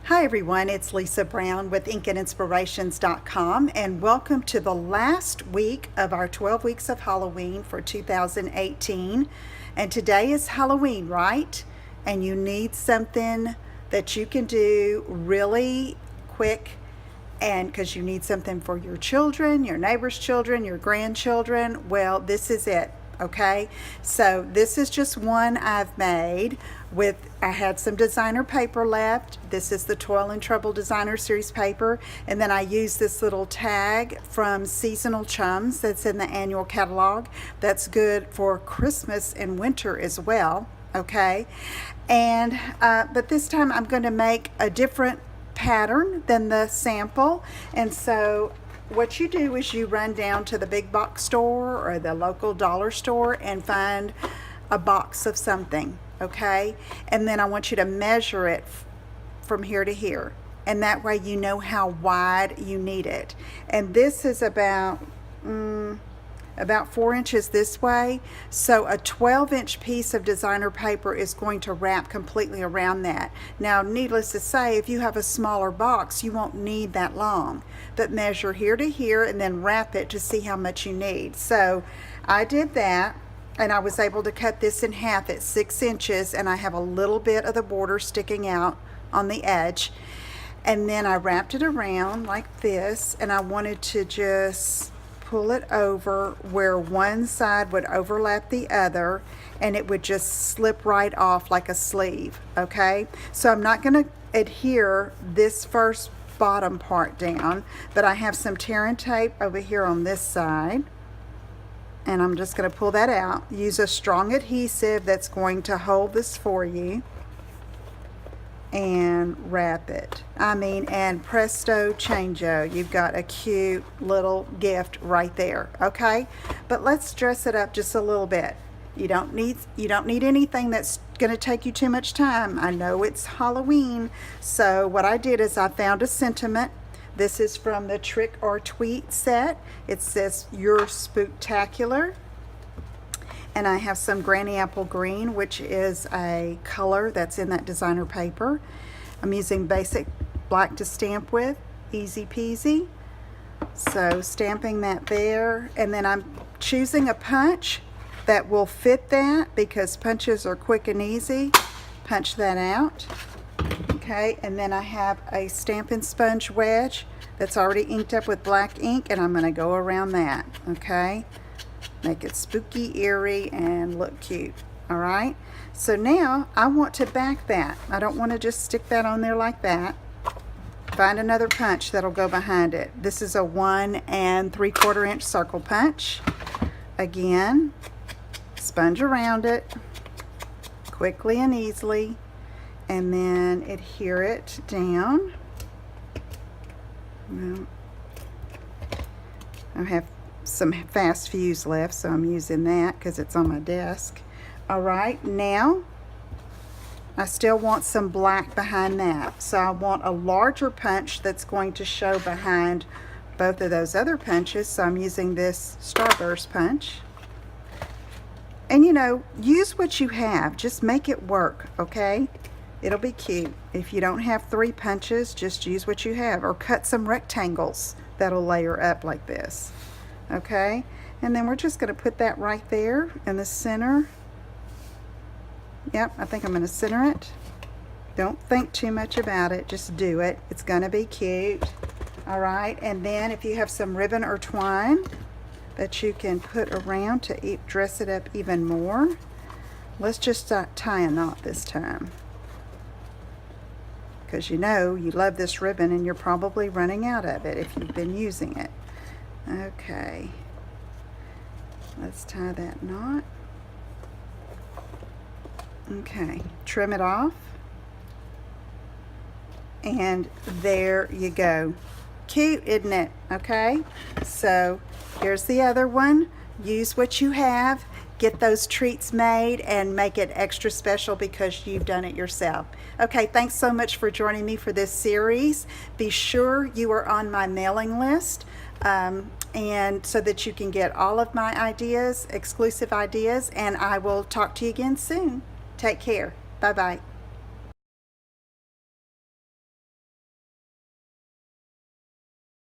Hi everyone, it's Lisa Brown with InkandInspirations.com, and welcome to the last week of our 12 weeks of Halloween for 2018. And today is Halloween, right? And you need something that you can do really quick, and because you need something for your children, your neighbor's children, your grandchildren. Well, this is it. Okay, so this is just one I've made with, I had some designer paper left. This is the Toil and Trouble Designer Series paper, and then I used this little tag from Seasonal Chums that's in the annual catalog. That's good for Christmas and winter as well. Okay, and but this time I'm going to make a different pattern than the sample, and so what you do is you run down to the big box store or the local dollar store and find a box of something, okay? And then I want you to measure it from here to here, and that way you know how wide you need it. And this is about 4 inches this way, so a 12-inch piece of designer paper is going to wrap completely around that. Now, needless to say, if you have a smaller box, you won't need that long, but measure here to here and then wrap it to see how much you need. So I did that, and I was able to cut this in half at 6 inches, and I have a little bit of the border sticking out on the edge. And then I wrapped it around like this, and I wanted to just pull it over where one side would overlap the other, and it would just slip right off like a sleeve. Okay, so I'm not going to adhere this first bottom part down, but I have some tear and tape over here on this side, and I'm just going to pull that out. Use a strong adhesive that's going to hold this for you, and wrap it. And presto chango, you've got a cute little gift right there. Okay, but let's dress it up just a little bit. You don't need anything that's going to take you too much time. I know it's Halloween, so what I did is I found a sentiment. This is from the Trick or Tweet set. It says "You're Spooktacular." And I have some Granny Apple Green, which is a color that's in that designer paper. I'm using basic black to stamp with, easy peasy. So stamping that there, and then I'm choosing a punch that will fit that because punches are quick and easy. Punch that out. Okay, and then I have a Stampin' sponge wedge that's already inked up with black ink, and I'm going to go around that. Okay. Make it spooky, eerie, and look cute. Alright, so now I want to back that. I don't want to just stick that on there like that. Find another punch that'll go behind it. This is a 1 3/4 inch circle punch. Again, sponge around it quickly and easily, and then adhere it down. Well, I have some fast fuse left, so I'm using that because it's on my desk. All right, now I still want some black behind that, so I want a larger punch that's going to show behind both of those other punches, so I'm using this Starburst punch. And you know, use what you have, just make it work. Okay, it'll be cute. If you don't have 3 punches, just use what you have, or cut some rectangles that'll layer up like this. Okay, and then we're just going to put that right there in the center. Yep, I think I'm going to center it. Don't think too much about it, just do it. It's going to be cute. All right, and then if you have some ribbon or twine that you can put around to dress it up even more, let's just tie a knot this time, because you know you love this ribbon and you're probably running out of it if you've been using it. Okay, let's tie that knot. Okay, trim it off, and there you go. Cute, isn't it? Okay, so here's the other one. Use what you have. Get those treats made and make it extra special because you've done it yourself. Okay, thanks so much for joining me for this series. Be sure you are on my mailing list, and so that you can get all of my ideas, exclusive ideas, and I will talk to you again soon. Take care. Bye-bye.